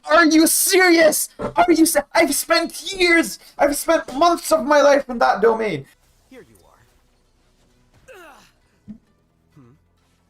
Are you serious? Are you I've spent years, I've spent months of my life in that domain. Here you are.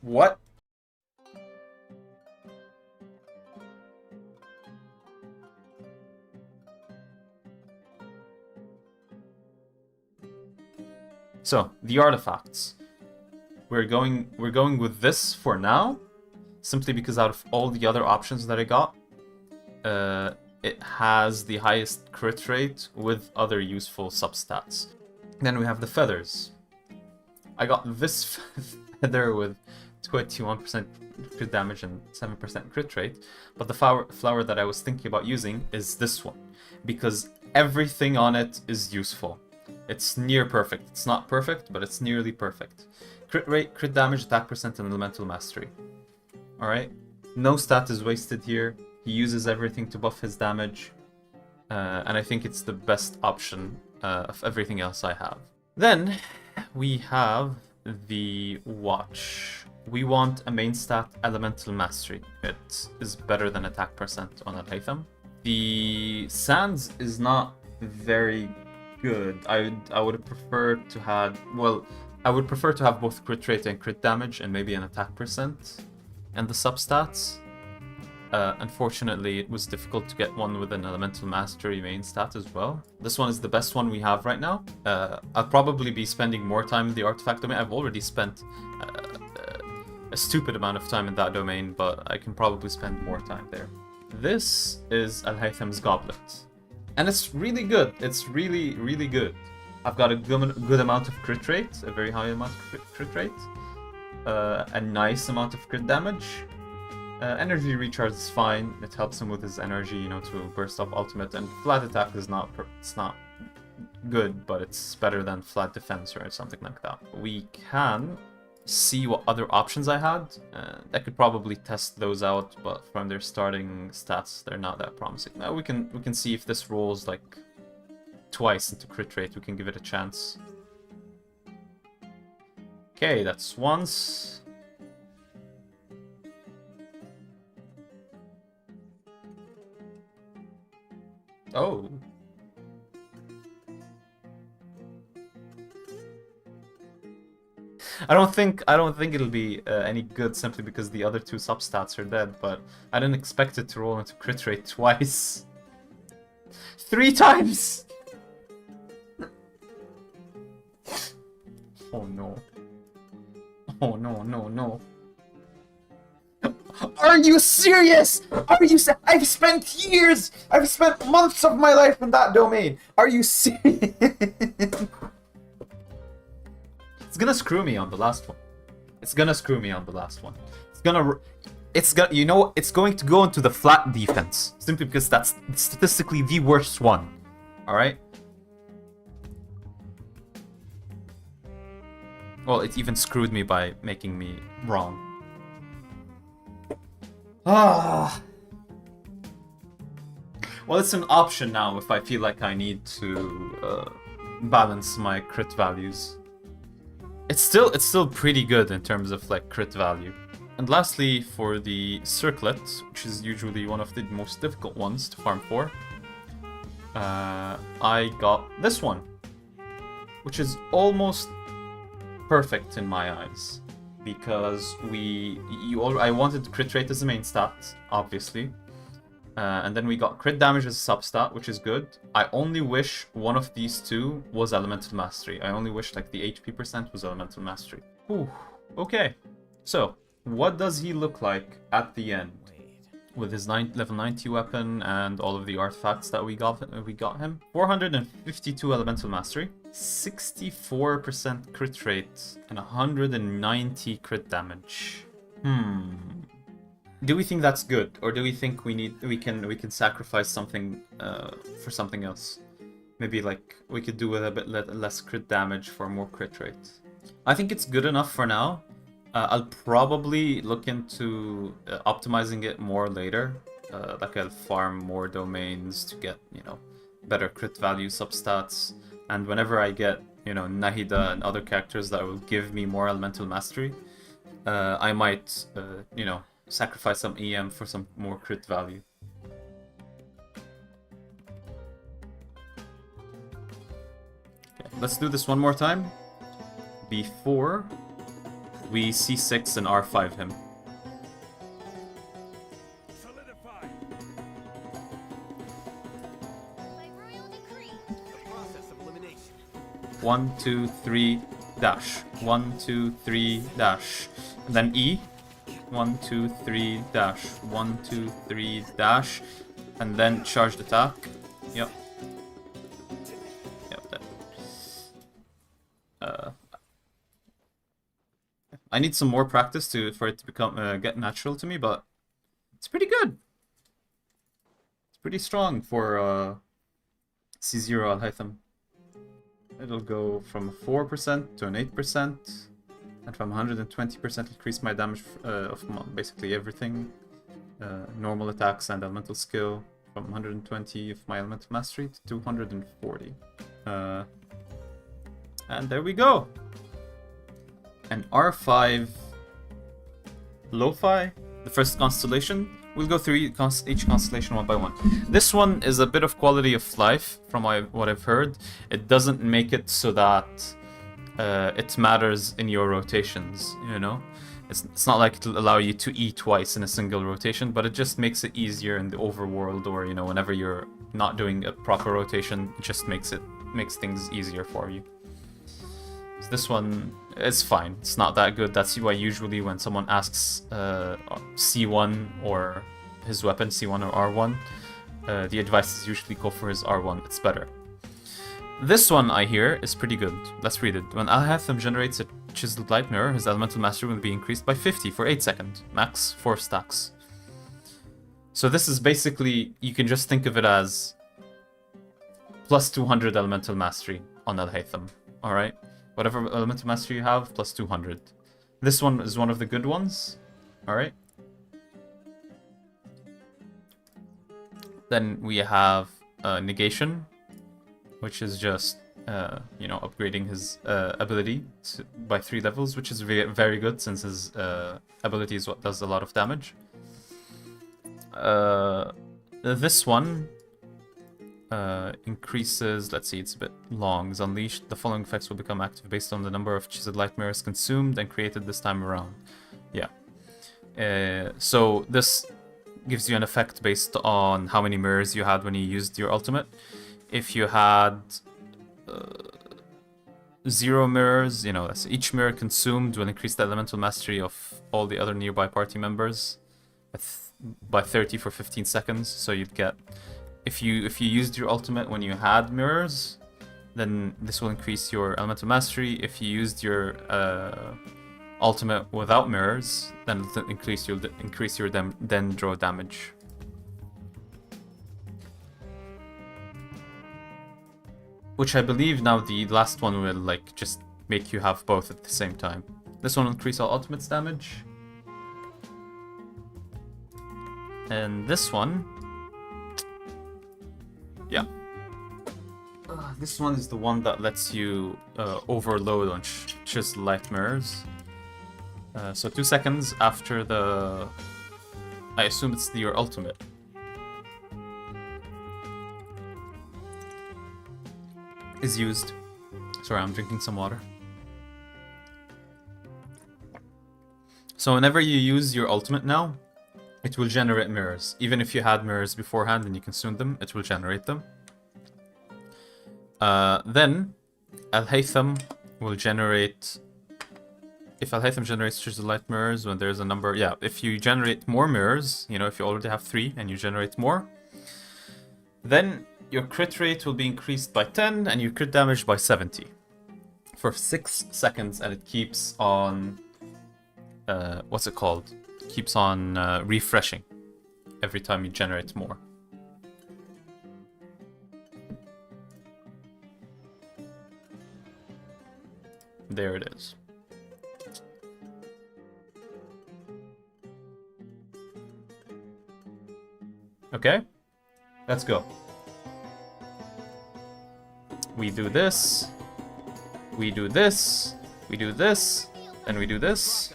What? So, the artifacts. We're going with this for now, simply because out of all the other options that I got, it has the highest crit rate with other useful substats. Then we have the feathers. I got this feather with 21% crit damage and 7% crit rate, but the flower that I was thinking about using is this one, because everything on it is useful. It's near perfect. It's not perfect, but it's nearly perfect. Crit rate, crit damage, attack percent, and elemental mastery. Alright? No stat is wasted here. He uses everything to buff his damage. And I think it's the best option of everything else I have. Then, we have the watch. We want a main stat, elemental mastery. It is better than attack percent on Alhaitham. The sands is not very good. I would prefer to have, well, I would prefer to have both crit rate and crit damage and maybe an attack percent and the substats. Unfortunately, it was difficult to get one with an elemental mastery main stat as well. This one is the best one we have right now. I'll probably be spending more time in the artifact domain. I've already spent a stupid amount of time in that domain, but I can probably spend more time there. This is Alhaitham's goblet. And it's really good. It's really, really good. I've got a good amount of crit rate, a very high amount of crit rate, a nice amount of crit damage. Energy recharge is fine. It helps him with his energy, you know, to burst off ultimate. And flat attack is not good, but it's better than flat defense or something like that. We can see what other options I had. I could probably test those out, but from their starting stats, they're not that promising. Now we can see if this rolls like twice into crit rate. We can give it a chance. Okay, that's once. Oh. I don't think it'll be any good simply because the other two substats are dead, but I didn't expect it to roll into crit rate twice. 3 times! Oh no. Oh no, no, no. Are you serious? Are you I've spent years, I've spent months of my life in that domain. Are you serious? It's gonna screw me on the last one. It's gonna screw me on the last one. You know, it's going to go into the flat defense. Simply because that's statistically the worst one. Alright? Well, it even screwed me by making me wrong. Ah. Well, it's an option now if I feel like I need to balance my crit values. It's still pretty good in terms of like crit value. And lastly, for the circlet, which is usually one of the most difficult ones to farm for, I got this one, which is almost perfect in my eyes. Because I wanted crit rate as the main stat, obviously. And then we got crit damage as a substat, which is good. I only wish one of these two was elemental mastery. I only wish like the HP percent was elemental mastery. Whew. Okay. So, what does he look like at the end? With his level 90 weapon and all of the artifacts that we got him. 452 elemental mastery, 64% crit rate, and 190 crit damage. Do we think that's good, or do we think we can sacrifice something for something else? Maybe like we could do with a bit less crit damage for more crit rate. I think it's good enough for now. I'll probably look into optimizing it more later. Like I'll farm more domains to get, you know, better crit value substats. And whenever I get, you know, Nahida and other characters that will give me more elemental mastery, I might, you know, sacrifice some EM for some more crit value. let's do this one more time before we C6 and R5 him. Solidify. By royal decree. The process of elimination. 1, 2, 3, dash. 1, 2, 3, dash. And then E. 1, 2, 3, dash. 1, 2, 3, dash. And then charged attack. Yep. Yep, that. I need some more practice for it to become get natural to me, but it's pretty good. It's pretty strong for C0R1 Alhaitham. It'll go from 4% to an 8%, and from 120% increase my damage of basically everything. Normal attacks and elemental skill from 120 of my elemental mastery to 240. And there we go. And R5 Lo-Fi, the first constellation. We'll go through each constellation one by one. This one is a bit of quality of life from what I've heard. It doesn't make it so that it matters in your rotations, you know? It's not like it'll allow you to E twice in a single rotation, but it just makes it easier in the overworld, or, you know, whenever you're not doing a proper rotation, it just makes things easier for you. So this one is fine. It's not that good. That's why usually when someone asks C1 or his weapon, C1 or R1, the advice is usually go for his R1. It's better. This one, I hear, is pretty good. Let's read it. When Alhaitham generates a chiseled light mirror, his elemental mastery will be increased by 50 for 8 seconds. Max 4 stacks. So this is basically, you can just think of it as plus 200 elemental mastery on Alhaitham. Alright? Whatever elemental mastery you have, plus 200. This one is one of the good ones. Alright? Then we have negation, which is just, you know, upgrading his ability by 3 levels, which is very good since his ability is what does a lot of damage. This one increases, let's see, it's a bit long, is unleashed. The following effects will become active based on the number of chiseled light mirrors consumed and created this time around. Yeah. So this gives you an effect based on how many mirrors you had when you used your ultimate. If you had 0 mirrors, you know, each mirror consumed will increase the elemental mastery of all the other nearby party members by 30 for 15 seconds. So you'd get, if you used your ultimate when you had mirrors, then this will increase your elemental mastery. If you used your ultimate without mirrors, then it'll increase your dendro damage. Which I believe now the last one will like just make you have both at the same time. This one will increase all ultimates damage. And this one, yeah. This one is the one that lets you overload on just light mirrors. So 2 seconds after the, I assume it's your ultimate. Is used. Sorry, I'm drinking some water. So whenever you use your ultimate now, it will generate mirrors. Even if you had mirrors beforehand and you consumed them, it will generate them. Then Alhaitham will generate, if Alhaitham generates chiseled light mirrors when there's a number, yeah, if you generate more mirrors, you know, if you already have 3 and you generate more, then your crit rate will be increased by 10 and your crit damage by 70 for 6 seconds, and it keeps on, what's it called? Keeps on refreshing every time you generate more. There it is. Okay, let's go. We do this, we do this, we do this, then we do this.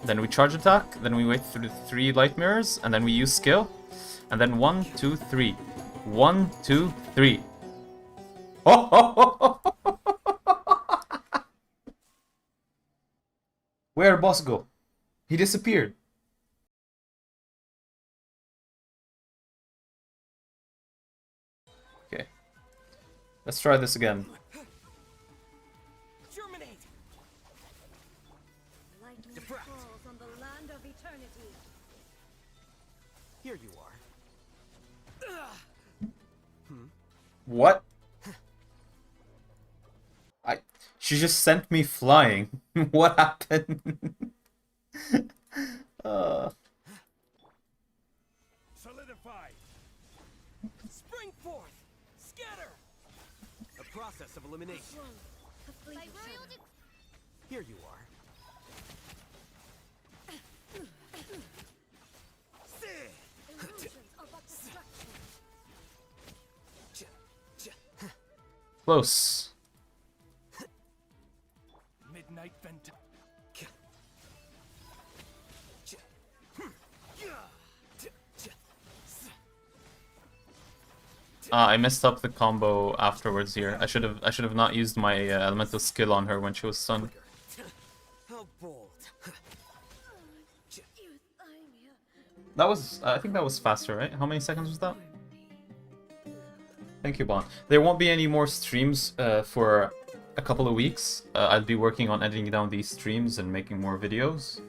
Then we charge attack, then we wait through 3 light mirrors, and then we use skill. And then 1, 2, 3. 1, 2, 3. Where'd boss go? He disappeared. Okay. Let's try this again. Germinate. Lightning Diffract. falls on the land of eternity. Here you are. What? She just sent me flying. What happened? Solidify. Spring forth. Scatter. A process of elimination. Complete Here you are. illusions of destruction. Close. Midnight Vent. I messed up the combo afterwards here. I should have not used my elemental skill on her when she was stunned. How bold. That was I think that was faster, right? How many seconds was that? Thank you, Bon. There won't be any more streams for a couple of weeks. I'll be working on editing down these streams and making more videos.